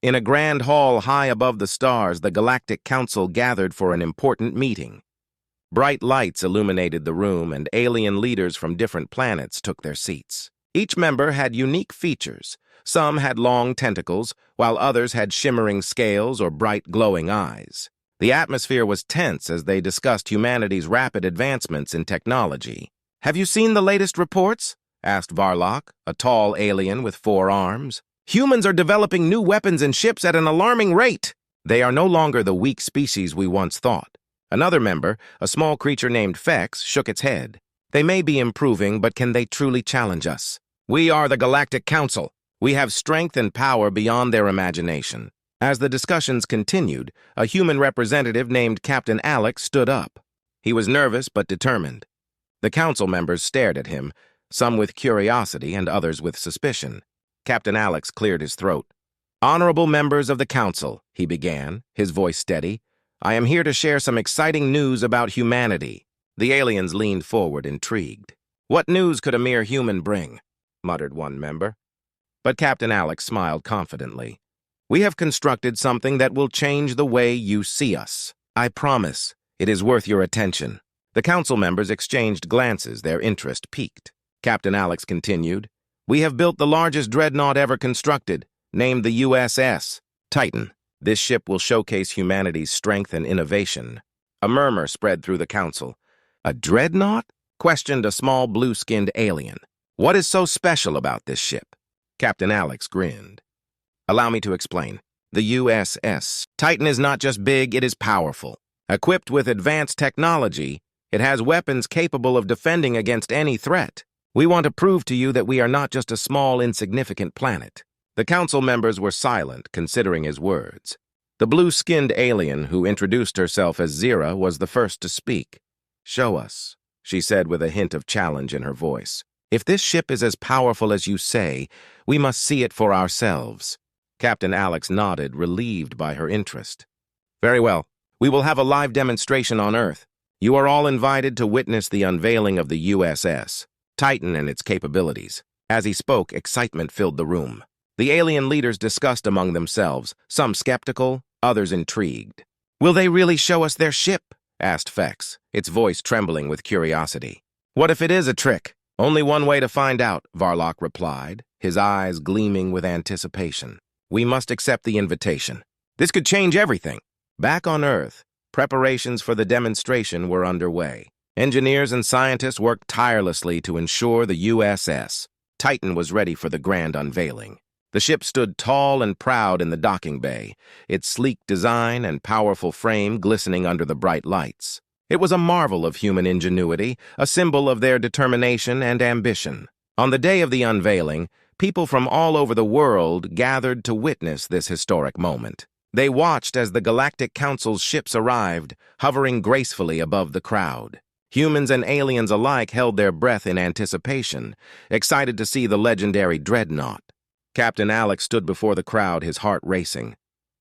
In a grand hall high above the stars, the Galactic Council gathered for an important meeting. Bright lights illuminated the room, and alien leaders from different planets took their seats. Each member had unique features. Some had long tentacles, while others had shimmering scales or bright glowing eyes. The atmosphere was tense as they discussed humanity's rapid advancements in technology. "Have you seen the latest reports?" asked Varlock, a tall alien with 4 arms. "Humans are developing new weapons and ships at an alarming rate. They are no longer the weak species we once thought." Another member, a small creature named Fex, shook its head. "They may be improving, but can they truly challenge us? We are the Galactic Council. We have strength and power beyond their imagination." As the discussions continued, a human representative named Captain Alex stood up. He was nervous but determined. The council members stared at him, some with curiosity and others with suspicion. Captain Alex cleared his throat. "Honorable members of the council," he began, his voice steady, "I am here to share some exciting news about humanity." The aliens leaned forward, intrigued. "What news could a mere human bring?" muttered one member. But Captain Alex smiled confidently. "We have constructed something that will change the way you see us. I promise it is worth your attention." The council members exchanged glances, their interest piqued. Captain Alex continued, "We have built the largest dreadnought ever constructed, named the USS Titan. This ship will showcase humanity's strength and innovation." A murmur spread through the council. "A dreadnought?" questioned a small blue-skinned alien. "What is so special about this ship?" Captain Alex grinned. "Allow me to explain. The USS Titan is not just big, it is powerful. Equipped with advanced technology, it has weapons capable of defending against any threat. We want to prove to you that we are not just a small, insignificant planet." The council members were silent, considering his words. The blue-skinned alien, who introduced herself as Zira, was the first to speak. "Show us," she said with a hint of challenge in her voice. "If this ship is as powerful as you say, we must see it for ourselves." Captain Alex nodded, relieved by her interest. "Very well. We will have a live demonstration on Earth. You are all invited to witness the unveiling of the USS Titan and its capabilities." As he spoke, excitement filled the room. The alien leaders discussed among themselves, some skeptical, others intrigued. "Will they really show us their ship?" asked Fex, its voice trembling with curiosity. "What if it is a trick?" "Only one way to find out," Varlock replied, his eyes gleaming with anticipation. "We must accept the invitation. This could change everything." Back on Earth, preparations for the demonstration were underway. Engineers and scientists worked tirelessly to ensure the USS Titan was ready for the grand unveiling. The ship stood tall and proud in the docking bay, its sleek design and powerful frame glistening under the bright lights. It was a marvel of human ingenuity, a symbol of their determination and ambition. On the day of the unveiling, people from all over the world gathered to witness this historic moment. They watched as the Galactic Council's ships arrived, hovering gracefully above the crowd. Humans and aliens alike held their breath in anticipation, excited to see the legendary Dreadnought. Captain Alex stood before the crowd, his heart racing.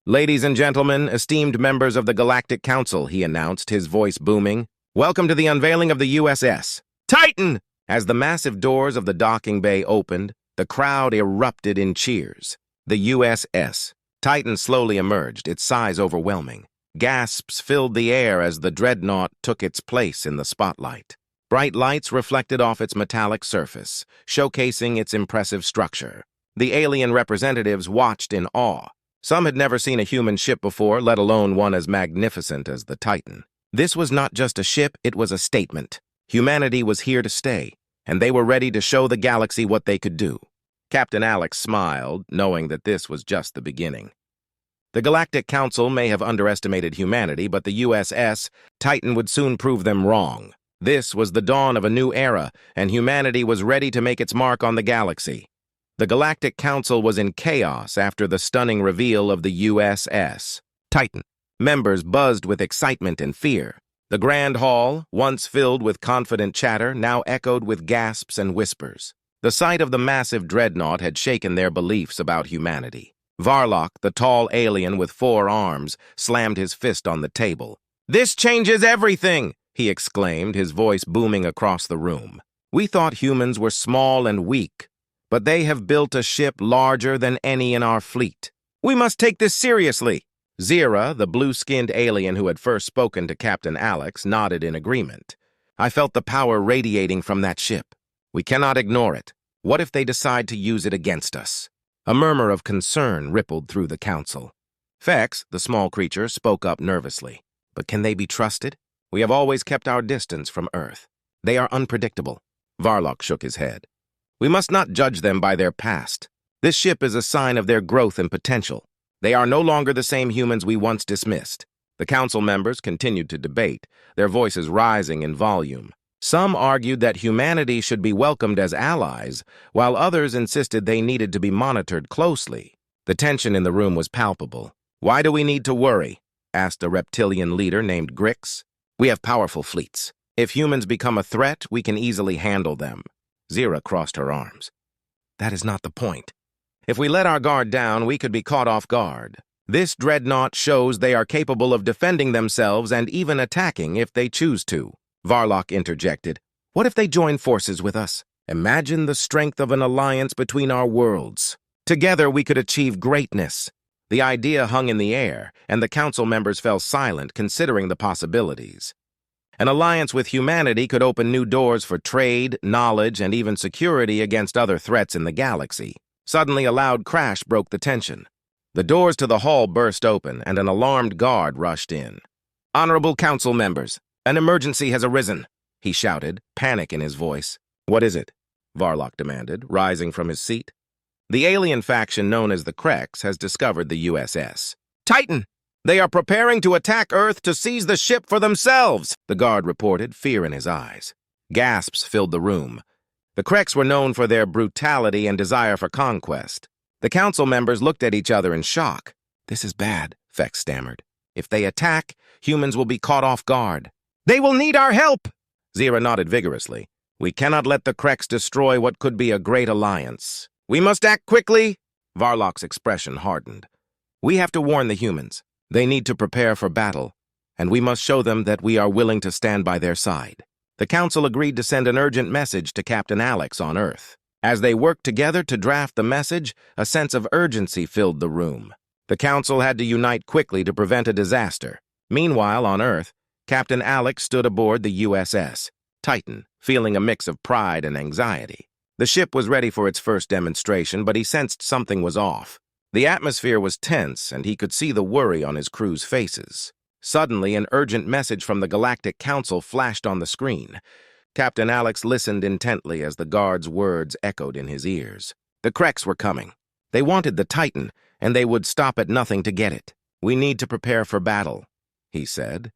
"Ladies and gentlemen, esteemed members of the Galactic Council," he announced, his voice booming, "welcome to the unveiling of the USS Titan!" As the massive doors of the docking bay opened, the crowd erupted in cheers. The USS Titan slowly emerged, its size overwhelming. Gasps filled the air as the dreadnought took its place in the spotlight. Bright lights reflected off its metallic surface, showcasing its impressive structure. The alien representatives watched in awe. Some had never seen a human ship before, let alone one as magnificent as the Titan. This was not just a ship, it was a statement. Humanity was here to stay, and they were ready to show the galaxy what they could do. Captain Alex smiled, knowing that this was just the beginning. The Galactic Council may have underestimated humanity, but the USS Titan would soon prove them wrong. This was the dawn of a new era, and humanity was ready to make its mark on the galaxy. The Galactic Council was in chaos after the stunning reveal of the USS Titan. Members buzzed with excitement and fear. The Grand Hall, once filled with confident chatter, now echoed with gasps and whispers. The sight of the massive dreadnought had shaken their beliefs about humanity. Varlock, the tall alien with 4 arms, slammed his fist on the table. "This changes everything!" he exclaimed, his voice booming across the room. "We thought humans were small and weak, but they have built a ship larger than any in our fleet. We must take this seriously. Zira, the blue-skinned alien who had first spoken to Captain Alex, nodded in agreement. I felt the power radiating from that ship. We cannot ignore it. What if they decide to use it against us? A murmur of concern rippled through the council. Fex, the small creature, spoke up nervously. But can they be trusted? We have always kept our distance from Earth. They are unpredictable. Varlock shook his head. We must not judge them by their past. This ship is a sign of their growth and potential. They are no longer the same humans we once dismissed. The council members continued to debate, their voices rising in volume. Some argued that humanity should be welcomed as allies, while others insisted they needed to be monitored closely. The tension in the room was palpable. Why do we need to worry? Asked a reptilian leader named Grix. We have powerful fleets. If humans become a threat, we can easily handle them. Zira crossed her arms. That is not the point. If we let our guard down, we could be caught off guard. This Dreadnought shows they are capable of defending themselves and even attacking if they choose to. Varlock interjected. What if they join forces with us? Imagine the strength of an alliance between our worlds. Together we could achieve greatness. The idea hung in the air, and the council members fell silent, considering the possibilities. An alliance with humanity could open new doors for trade, knowledge, and even security against other threats in the galaxy. Suddenly, a loud crash broke the tension. The doors to the hall burst open, and an alarmed guard rushed in. Honorable council members, an emergency has arisen, he shouted, panic in his voice. What is it? Varlock demanded, rising from his seat. The alien faction known as the Krex has discovered the USS Titan. They are preparing to attack Earth to seize the ship for themselves, the guard reported, fear in his eyes. Gasps filled the room. The Krex were known for their brutality and desire for conquest. The council members looked at each other in shock. This is bad, Fex stammered. If they attack, humans will be caught off guard. They will need our help! Zira nodded vigorously. We cannot let the Krex destroy what could be a great alliance. We must act quickly! Varlock's expression hardened. We have to warn the humans. They need to prepare for battle, and we must show them that we are willing to stand by their side. The council agreed to send an urgent message to Captain Alex on Earth. As they worked together to draft the message, a sense of urgency filled the room. The council had to unite quickly to prevent a disaster. Meanwhile, on Earth, Captain Alex stood aboard the USS Titan, feeling a mix of pride and anxiety. The ship was ready for its first demonstration, but he sensed something was off. The atmosphere was tense, and he could see the worry on his crew's faces. Suddenly, an urgent message from the Galactic Council flashed on the screen. Captain Alex listened intently as the guard's words echoed in his ears. The Krex were coming. They wanted the Titan, and they would stop at nothing to get it. We need to prepare for battle, he said,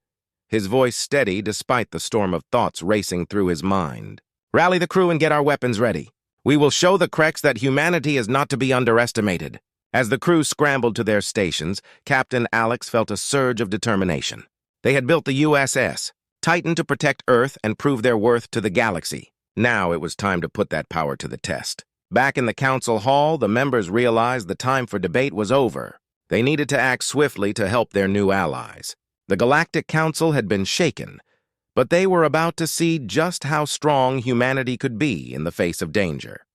his voice steady despite the storm of thoughts racing through his mind. Rally the crew and get our weapons ready. We will show the Krex that humanity is not to be underestimated. As the crew scrambled to their stations, Captain Alex felt a surge of determination. They had built the USS Titan to protect Earth and prove their worth to the galaxy. Now it was time to put that power to the test. Back in the council hall, the members realized the time for debate was over. They needed to act swiftly to help their new allies. The Galactic Council had been shaken, but they were about to see just how strong humanity could be in the face of danger.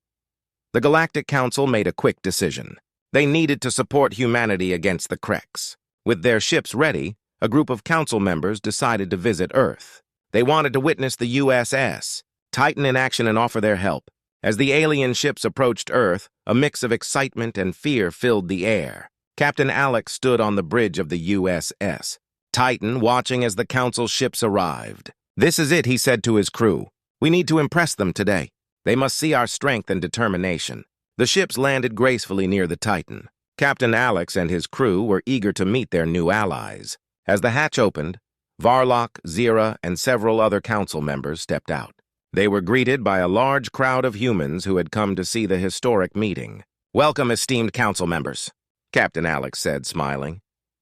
The Galactic Council made a quick decision. They needed to support humanity against the Krex. With their ships ready, a group of council members decided to visit Earth. They wanted to witness the USS Titan in action and offer their help. As the alien ships approached Earth, a mix of excitement and fear filled the air. Captain Alex stood on the bridge of the USS Titan, watching as the council ships arrived. This is it, he said to his crew. We need to impress them today. They must see our strength and determination. The ships landed gracefully near the Titan. Captain Alex and his crew were eager to meet their new allies. As the hatch opened, Varlock, Zira, and several other council members stepped out. They were greeted by a large crowd of humans who had come to see the historic meeting. Welcome, esteemed council members, Captain Alex said, smiling.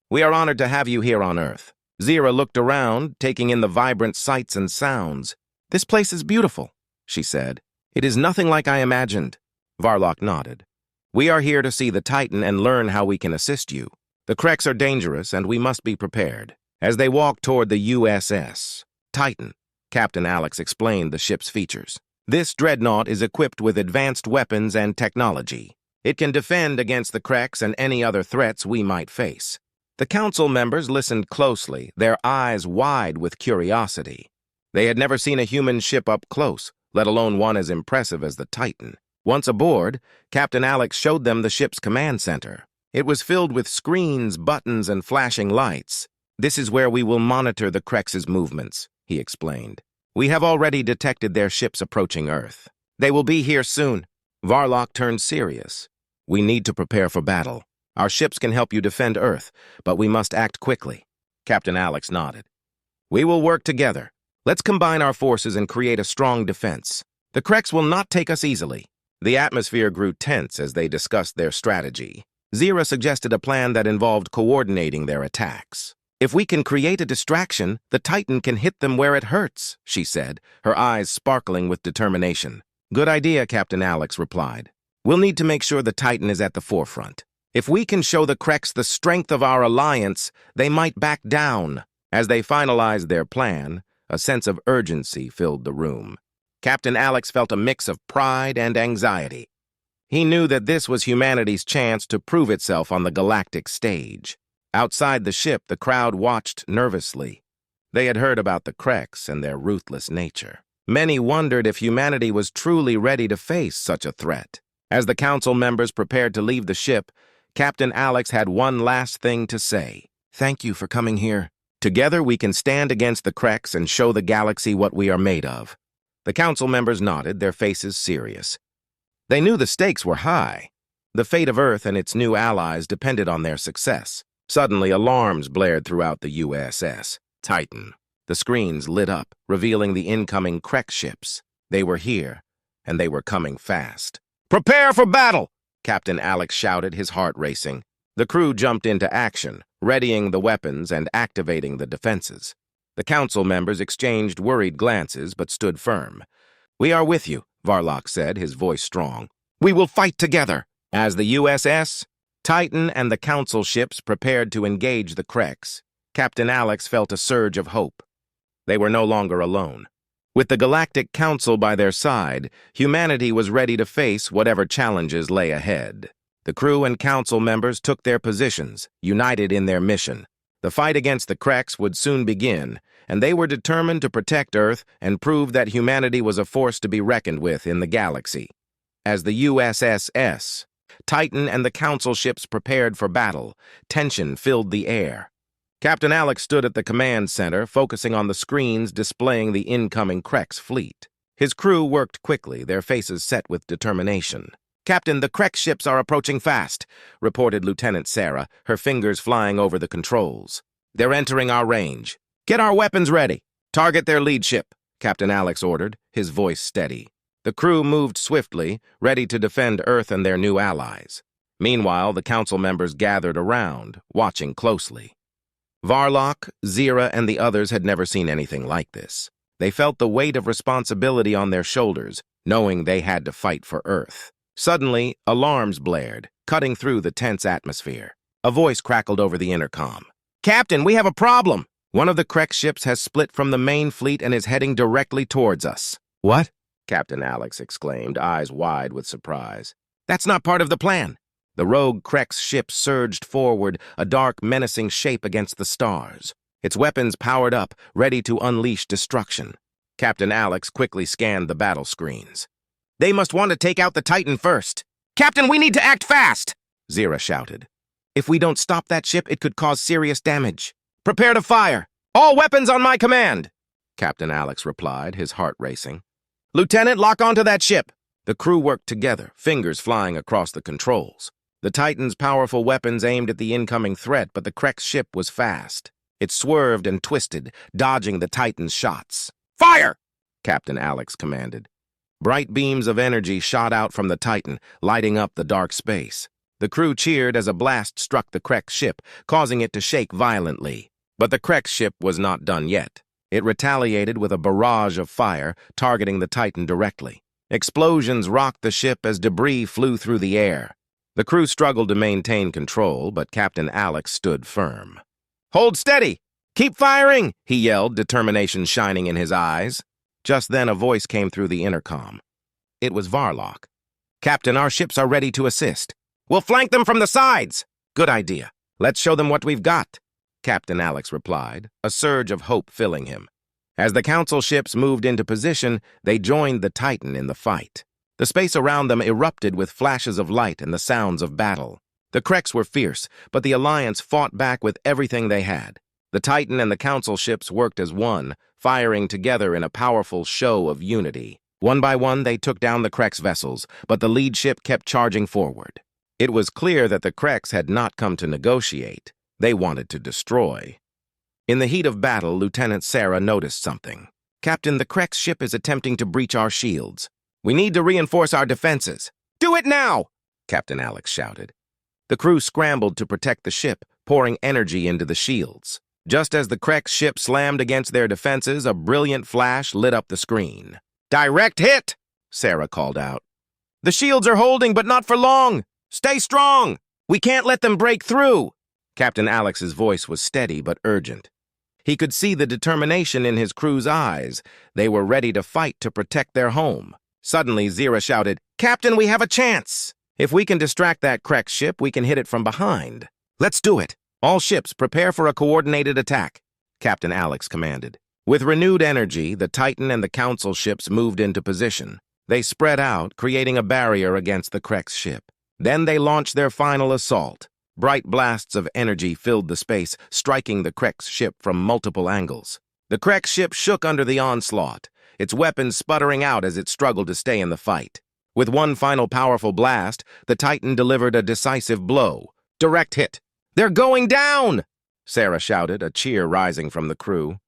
We are honored to have you here on Earth. Zira looked around, taking in the vibrant sights and sounds. This place is beautiful, she said. It is nothing like I imagined. Varlock nodded. We are here to see the Titan and learn how we can assist you. The Krex are dangerous, and we must be prepared. As they walked toward the USS Titan, Captain Alex explained the ship's features. This Dreadnought is equipped with advanced weapons and technology. It can defend against the Kreks and any other threats we might face. The council members listened closely, their eyes wide with curiosity. They had never seen a human ship up close, let alone one as impressive as the Titan. Once aboard, Captain Alex showed them the ship's command center. It was filled with screens, buttons, and flashing lights. "This is where we will monitor the Kreks' movements," he explained. "We have already detected their ships approaching Earth. They will be here soon." Varlock turned serious. "We need to prepare for battle. Our ships can help you defend Earth, but we must act quickly." Captain Alex nodded. "We will work together. Let's combine our forces and create a strong defense. The Kreks will not take us easily." The atmosphere grew tense as they discussed their strategy. Zira suggested a plan that involved coordinating their attacks. "If we can create a distraction, the Titan can hit them where it hurts," she said, her eyes sparkling with determination. "Good idea," Captain Alex replied. "We'll need to make sure the Titan is at the forefront. If we can show the Kreks the strength of our alliance, they might back down." As they finalized their plan, a sense of urgency filled the room. Captain Alex felt a mix of pride and anxiety. He knew that this was humanity's chance to prove itself on the galactic stage. Outside the ship, the crowd watched nervously. They had heard about the Kreks and their ruthless nature. Many wondered if humanity was truly ready to face such a threat. As the council members prepared to leave the ship, Captain Alex had one last thing to say. "Thank you for coming here. Together we can stand against the Kreks and show the galaxy what we are made of." The council members nodded, their faces serious. They knew the stakes were high. The fate of Earth and its new allies depended on their success. Suddenly, alarms blared throughout the USS Titan. The screens lit up, revealing the incoming Krek ships. They were here, and they were coming fast. "Prepare for battle!" Captain Alex shouted, his heart racing. The crew jumped into action, readying the weapons and activating the defenses. The council members exchanged worried glances but stood firm. "We are with you," Varlock said, his voice strong. "We will fight together." As the USS Titan and the council ships prepared to engage the Kreks, Captain Alex felt a surge of hope. They were no longer alone. With the Galactic Council by their side, humanity was ready to face whatever challenges lay ahead. The crew and council members took their positions, united in their mission. The fight against the Kreks would soon begin, and they were determined to protect Earth and prove that humanity was a force to be reckoned with in the galaxy. As the USS Titan and the council ships prepared for battle, tension filled the air. Captain Alex stood at the command center, focusing on the screens displaying the incoming Kreks fleet. His crew worked quickly, their faces set with determination. "Captain, the Krek ships are approaching fast," reported Lieutenant Sarah, her fingers flying over the controls. "They're entering our range. Get our weapons ready. Target their lead ship," Captain Alex ordered, his voice steady. The crew moved swiftly, ready to defend Earth and their new allies. Meanwhile, the council members gathered around, watching closely. Varlock, Zira, and the others had never seen anything like this. They felt the weight of responsibility on their shoulders, knowing they had to fight for Earth. Suddenly, alarms blared, cutting through the tense atmosphere. A voice crackled over the intercom. "Captain, we have a problem! One of the Krek ships has split from the main fleet and is heading directly towards us." "What?" Captain Alex exclaimed, eyes wide with surprise. "That's not part of the plan." The rogue Krek's ship surged forward, a dark, menacing shape against the stars. Its weapons powered up, ready to unleash destruction. Captain Alex quickly scanned the battle screens. "They must want to take out the Titan first." "Captain, we need to act fast!" Zira shouted. "If we don't stop that ship, it could cause serious damage." "Prepare to fire! All weapons on my command!" Captain Alex replied, his heart racing. "Lieutenant, lock onto that ship!" The crew worked together, fingers flying across the controls. The Titan's powerful weapons aimed at the incoming threat, but the Krek's ship was fast. It swerved and twisted, dodging the Titan's shots. "Fire!" Captain Alex commanded. Bright beams of energy shot out from the Titan, lighting up the dark space. The crew cheered as a blast struck the Krek's ship, causing it to shake violently. But the Krek's ship was not done yet. It retaliated with a barrage of fire, targeting the Titan directly. Explosions rocked the ship as debris flew through the air. The crew struggled to maintain control, but Captain Alex stood firm. "Hold steady! Keep firing!" he yelled, determination shining in his eyes. Just then a voice came through the intercom. It was Varlock. Captain, our ships are ready to assist. We'll flank them from the sides. Good idea. Let's show them what we've got, Captain Alex replied, a surge of hope filling him. As the Council ships moved into position, they joined the Titan in the fight. The space around them erupted with flashes of light and the sounds of battle. The Kreks were fierce, but the Alliance fought back with everything they had. The Titan and the Council ships worked as one, firing together in a powerful show of unity. One by one, they took down the Kreks vessels, but the lead ship kept charging forward. It was clear that the Kreks had not come to negotiate. They wanted to destroy. In the heat of battle, Lieutenant Sarah noticed something. Captain, the Kreks ship is attempting to breach our shields. We need to reinforce our defenses. Do it now! Captain Alex shouted. The crew scrambled to protect the ship, pouring energy into the shields. Just as the Kreks ship slammed against their defenses, a brilliant flash lit up the screen. Direct hit! Sarah called out. The shields are holding, but not for long. Stay strong! We can't let them break through! Captain Alex's voice was steady but urgent. He could see the determination in his crew's eyes. They were ready to fight to protect their home. Suddenly, Zira shouted, Captain, we have a chance! If we can distract that Kreks ship, we can hit it from behind. Let's do it! All ships, prepare for a coordinated attack, Captain Alex commanded. With renewed energy, the Titan and the Council ships moved into position. They spread out, creating a barrier against the Kreks ship. Then they launched their final assault. Bright blasts of energy filled the space, striking the Kreks ship from multiple angles. The Kreks ship shook under the onslaught, its weapons sputtering out as it struggled to stay in the fight. With one final powerful blast, the Titan delivered a decisive blow. Direct hit. They're going down! Sarah shouted, a cheer rising from the crew.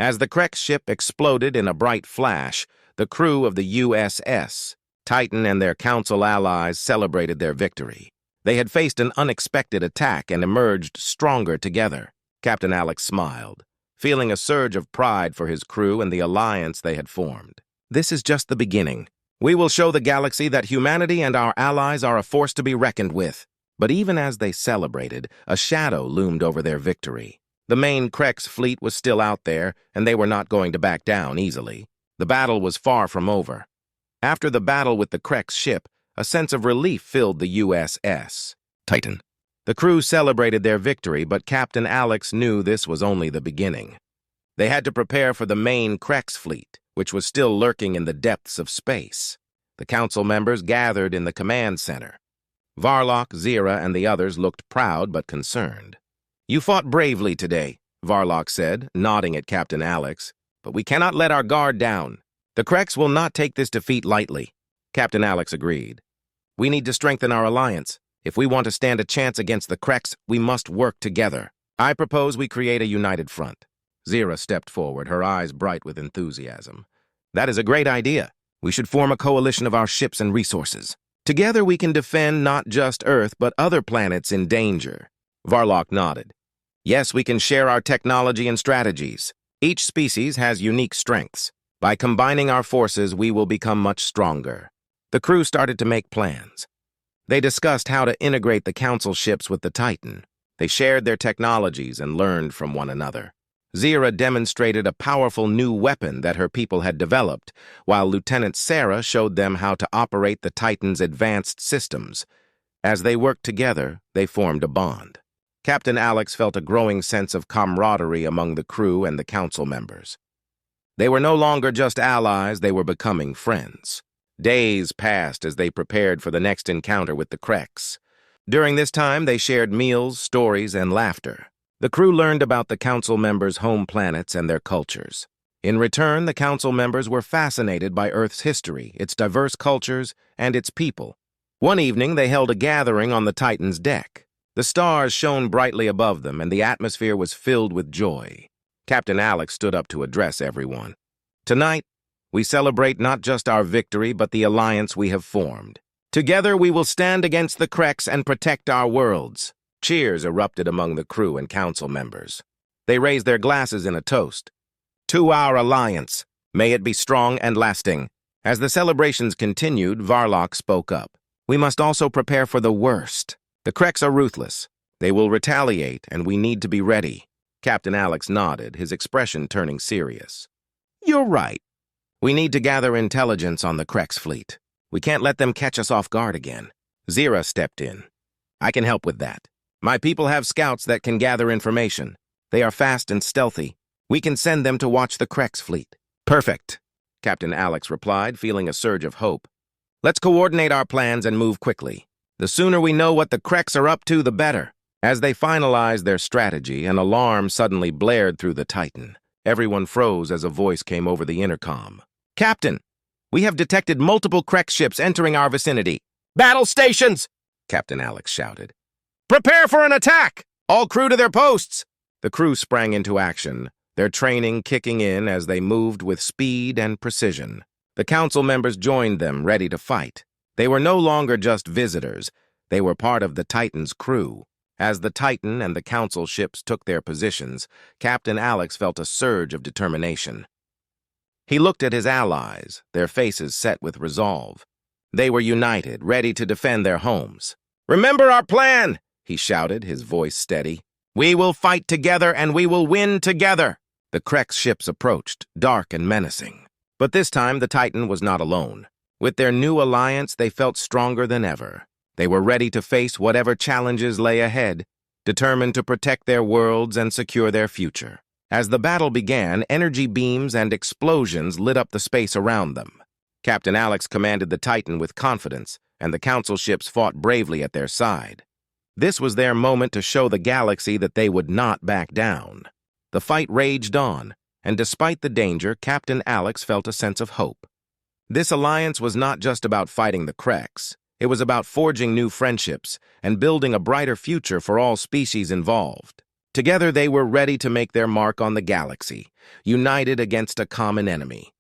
As the Kreks ship exploded in a bright flash, the crew of the USS Titan and their Council allies celebrated their victory. They had faced an unexpected attack and emerged stronger together. Captain Alex smiled, feeling a surge of pride for his crew and the alliance they had formed. This is just the beginning. We will show the galaxy that humanity and our allies are a force to be reckoned with. But even as they celebrated, a shadow loomed over their victory. The main Kreks fleet was still out there, and they were not going to back down easily. The battle was far from over. After the battle with the Kreks ship, a sense of relief filled the USS Titan. The crew celebrated their victory, but Captain Alex knew this was only the beginning. They had to prepare for the main Kreks fleet, which was still lurking in the depths of space. The Council members gathered in the command center. Varlock, Zira, and the others looked proud but concerned. You fought bravely today, Varlock said, nodding at Captain Alex, but we cannot let our guard down. The Kreks will not take this defeat lightly. Captain Alex agreed. We need to strengthen our alliance. If we want to stand a chance against the Kreks, we must work together. I propose we create a united front. Zira stepped forward, her eyes bright with enthusiasm. That is a great idea. We should form a coalition of our ships and resources. Together we can defend not just Earth, but other planets in danger. Varlock nodded. Yes, we can share our technology and strategies. Each species has unique strengths. By combining our forces, we will become much stronger. The crew started to make plans. They discussed how to integrate the Council ships with the Titan. They shared their technologies and learned from one another. Zira demonstrated a powerful new weapon that her people had developed, while Lieutenant Sarah showed them how to operate the Titan's advanced systems. As they worked together, they formed a bond. Captain Alex felt a growing sense of camaraderie among the crew and the Council members. They were no longer just allies, they were becoming friends. Days passed as they prepared for the next encounter with the Kreks. During this time, they shared meals, stories, and laughter. The crew learned about the Council members' home planets and their cultures. In return, the Council members were fascinated by Earth's history, its diverse cultures, and its people. One evening, they held a gathering on the Titan's deck. The stars shone brightly above them, and the atmosphere was filled with joy. Captain Alex stood up to address everyone. Tonight, we celebrate not just our victory, but the alliance we have formed. Together, we will stand against the Kreks and protect our worlds. Cheers erupted among the crew and Council members. They raised their glasses in a toast. To our alliance, may it be strong and lasting. As the celebrations continued, Varlock spoke up. We must also prepare for the worst. The Kreks are ruthless. They will retaliate, and we need to be ready. Captain Alex nodded, his expression turning serious. You're right. We need to gather intelligence on the Kreks fleet. We can't let them catch us off guard again. Zira stepped in. I can help with that. My people have scouts that can gather information. They are fast and stealthy. We can send them to watch the Krex fleet. Perfect, Captain Alex replied, feeling a surge of hope. Let's coordinate our plans and move quickly. The sooner we know what the Krex are up to, the better. As they finalized their strategy, an alarm suddenly blared through the Titan. Everyone froze as a voice came over the intercom. Captain, we have detected multiple Krex ships entering our vicinity. Battle stations! Captain Alex shouted. Prepare for an attack! All crew to their posts! The crew sprang into action, their training kicking in as they moved with speed and precision. The council members joined them, ready to fight. They were no longer just visitors. They were part of the Titan's crew. As the Titan and the council ships took their positions, Captain Alex felt a surge of determination. He looked at his allies, their faces set with resolve. They were united, ready to defend their homes. Remember our plan, he shouted, his voice steady. We will fight together and we will win together. The Krex ships approached, dark and menacing. But this time the Titan was not alone. With their new alliance, they felt stronger than ever. They were ready to face whatever challenges lay ahead, determined to protect their worlds and secure their future. As the battle began, energy beams and explosions lit up the space around them. Captain Alex commanded the Titan with confidence, and the council ships fought bravely at their side. This was their moment to show the galaxy that they would not back down. The fight raged on, and despite the danger, Captain Alex felt a sense of hope. This alliance was not just about fighting the Krex. It was about forging new friendships and building a brighter future for all species involved. Together they were ready to make their mark on the galaxy, united against a common enemy.